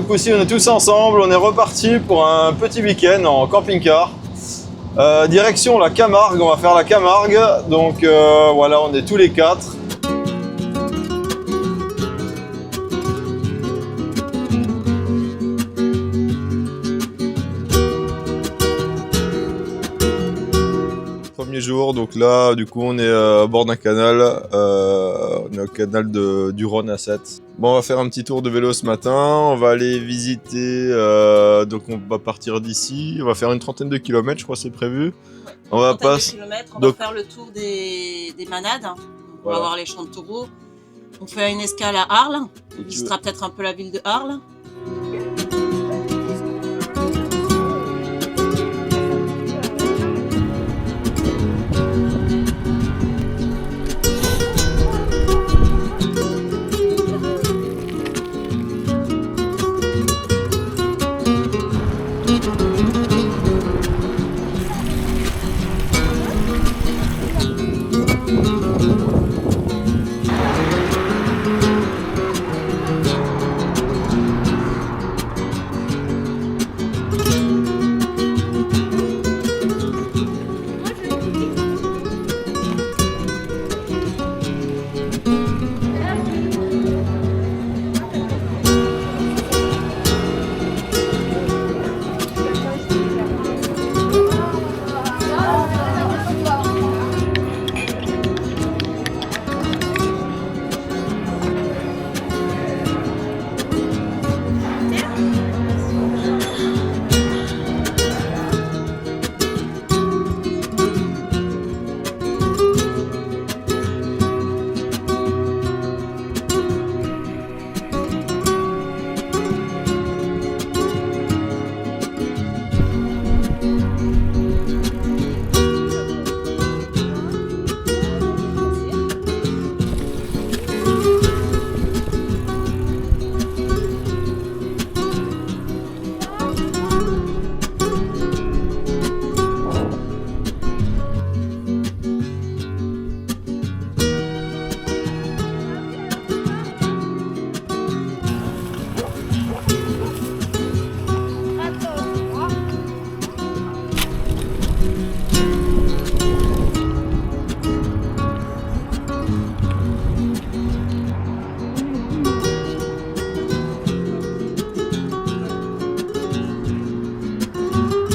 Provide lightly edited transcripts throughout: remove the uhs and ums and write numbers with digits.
coup-ci, on est tous ensemble. On est reparti pour un petit week-end en camping-car. Direction la Camargue, on va faire la Camargue. Donc voilà, on est tous les quatre. Premier jour, donc là, du coup, on est à bord d'un canal. On est au canal du Rhône à 7. Bon, on va faire un petit tour de vélo ce matin. On va aller visiter. Donc, on va partir d'ici. On va faire une trentaine de kilomètres, je crois, c'est prévu. Ouais, on va passer. On va faire le tour des manades. On va voir les champs de taureaux. On fait une escale à Arles. On visitera peut-être un peu la ville de Arles.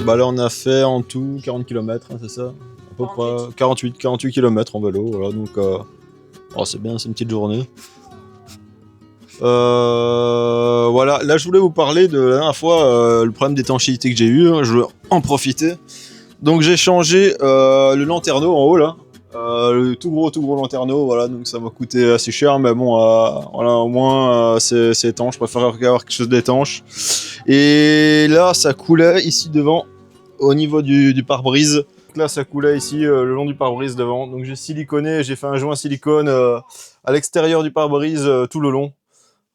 Bah là, on a fait en tout 40 km, hein, c'est ça? À peu près 48 km en vélo. Voilà, donc c'est bien, c'est une petite journée. Voilà, là je voulais vous parler de la dernière fois, le problème d'étanchéité que j'ai eu, hein, je veux en profiter. Donc j'ai changé le lanterneau en haut là, le tout gros lanterneau, voilà, donc ça m'a coûté assez cher, mais bon, voilà, au moins c'est étanche, je préfère avoir quelque chose d'étanche. Et là ça coulait ici devant, au niveau du pare-brise. Là ça coulait ici le long du pare-brise devant, donc j'ai siliconé, j'ai fait un joint silicone à l'extérieur du pare-brise tout le long.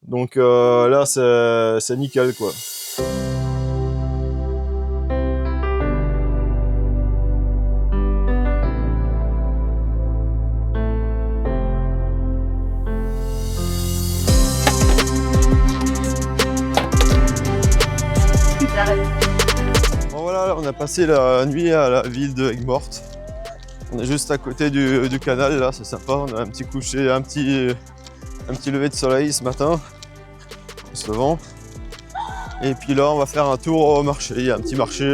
Donc là c'est nickel quoi. Bon voilà, on a passé la nuit à la ville de Aigues-Mortes. On est juste à côté du canal là, c'est sympa, on a un petit coucher, un petit lever de soleil ce matin, en se levant. Et puis là on va faire un tour au marché, il y a un petit marché.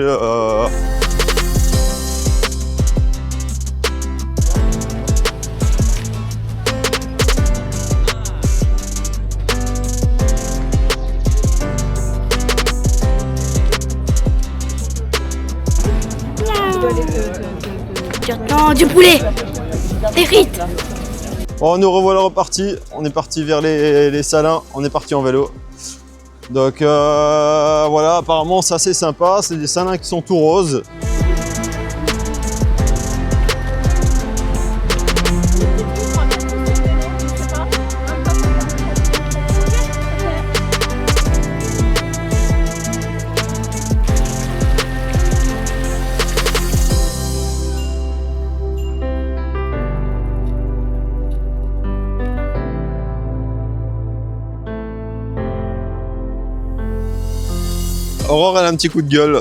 Non, du poulet, des frites. Bon, nous revoilà repartis, on est parti vers les Salins, on est parti en vélo. Donc voilà, apparemment c'est assez sympa, c'est des Salins qui sont tout roses. Aurore, elle a un petit coup de gueule.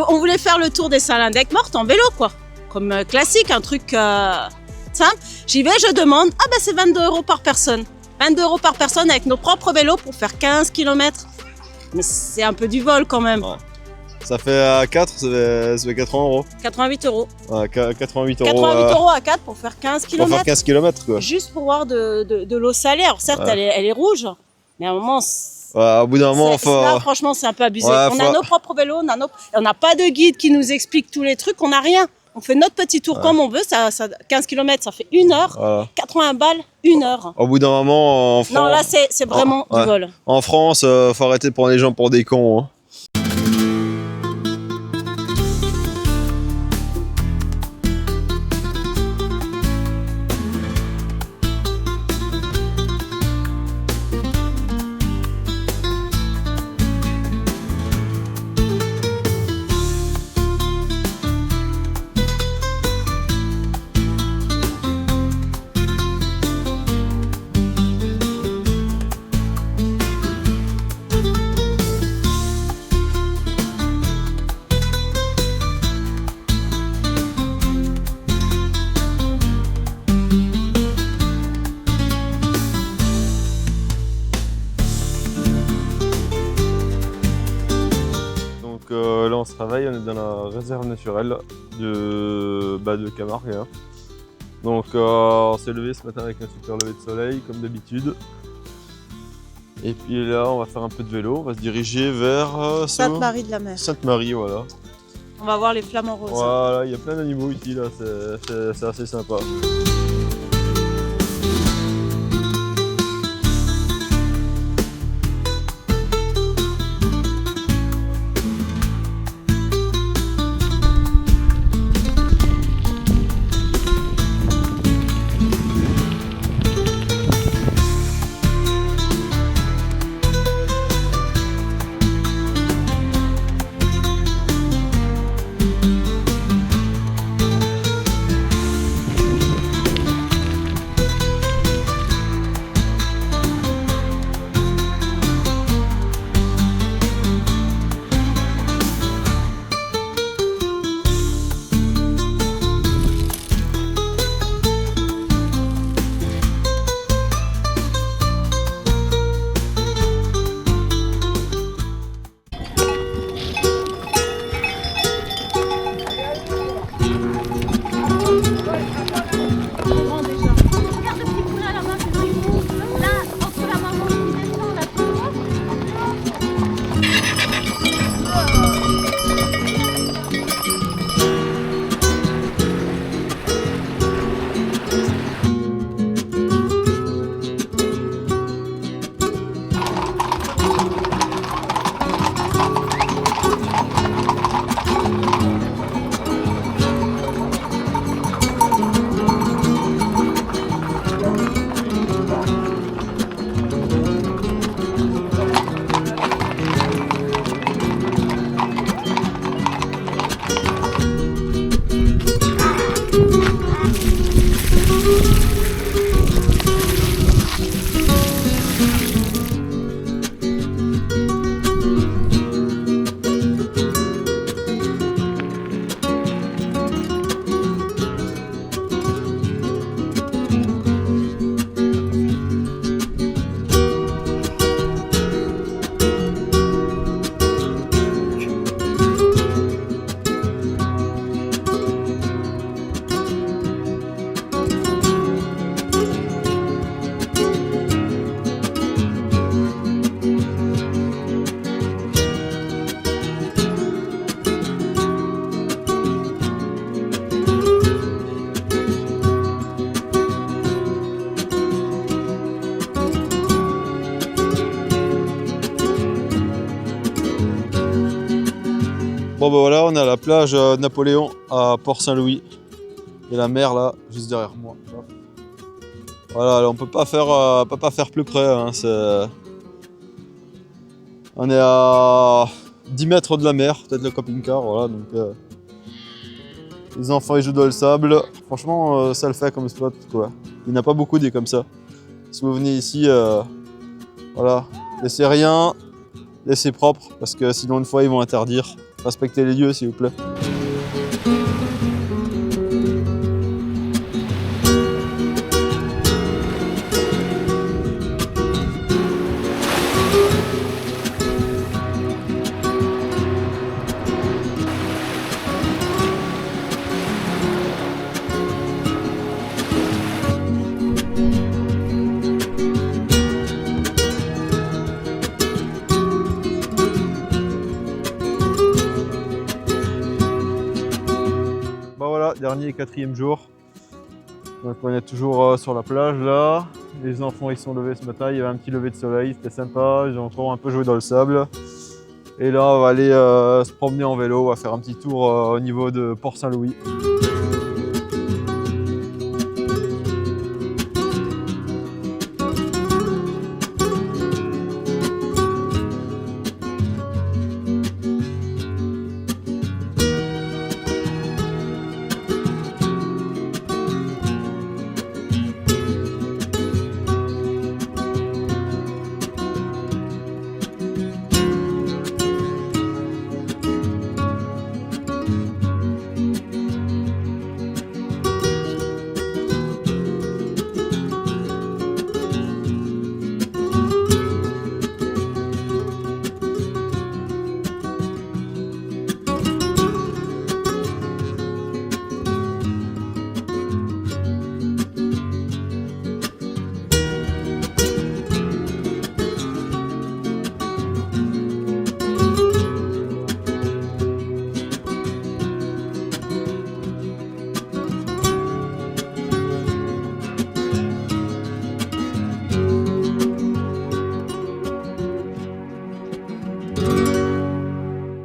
On voulait faire le tour des salles d'Aigues-Mortes en vélo, quoi. Comme classique, un truc simple. J'y vais, je demande, ah ben c'est 22 € par personne. 22 € par personne avec nos propres vélos pour faire 15 km. Mais c'est un peu du vol quand même. Ouais. Ça fait à 4, ça fait 80 €. 88 €. Ouais, 88 €. 88 € à 4 pour faire 15 Pour km. faire 15 km, quoi. Juste pour boire de l'eau salée. Alors certes, Ouais. elle est rouge, mais à un moment... Ouais, au bout d'un moment, Là, franchement, c'est un peu abusé. Ouais, on a nos propres vélos, on n'a pas de guide qui nous explique tous les trucs, on n'a rien. On fait notre petit tour comme on veut, 15 km, ça fait 1 heure, voilà. 80 balles, 1 heure. Au bout d'un moment, en France... Non, là, c'est vraiment du vol. En France, faut arrêter de prendre les gens pour des cons. Hein. Là on se travaille, on est dans la réserve naturelle de Camargue. Hein. Donc on s'est levé ce matin avec un super lever de soleil comme d'habitude. Et puis là on va faire un peu de vélo, on va se diriger vers Sainte-Marie de la Mer. Sainte-Marie, voilà. On va voir les flamants roses. Voilà, il y a plein d'animaux ici, là, c'est assez sympa. Bon bah voilà, on est à la plage Napoléon à Port-Saint-Louis. Et la mer là, juste derrière moi. Voilà, là, on peut pas faire plus près. Hein, on est à 10 mètres de la mer, peut-être le camping-car, voilà. Donc, les enfants ils jouent dans le sable. Franchement, ça le fait comme spot, quoi. Il n'y en a pas beaucoup des comme ça. Si vous venez ici, voilà, laissez rien laissez propre, parce que sinon une fois ils vont interdire. Respectez les lieux s'il vous plaît. Bah voilà, dernier et quatrième jour. Donc on est toujours sur la plage là. Les enfants ils sont levés ce matin, il y avait un petit lever de soleil, c'était sympa. J'ai encore un peu joué dans le sable. Et là on va aller se promener en vélo, on va faire un petit tour au niveau de Port-Saint-Louis.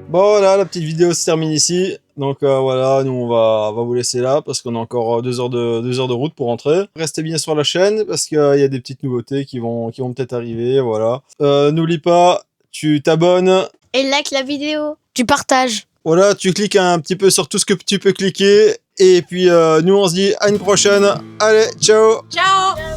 Bon voilà, la petite vidéo se termine ici. Donc voilà, nous on va vous laisser là parce qu'on a encore 2 heures de route pour rentrer. Restez bien sur la chaîne parce qu'il y a des petites nouveautés qui vont peut-être arriver, voilà. N'oublie pas, tu t'abonnes. Et like la vidéo. Tu partages. Voilà, tu cliques un petit peu sur tout ce que tu peux cliquer. Et puis nous on se dit à une prochaine. Allez, ciao! Ciao!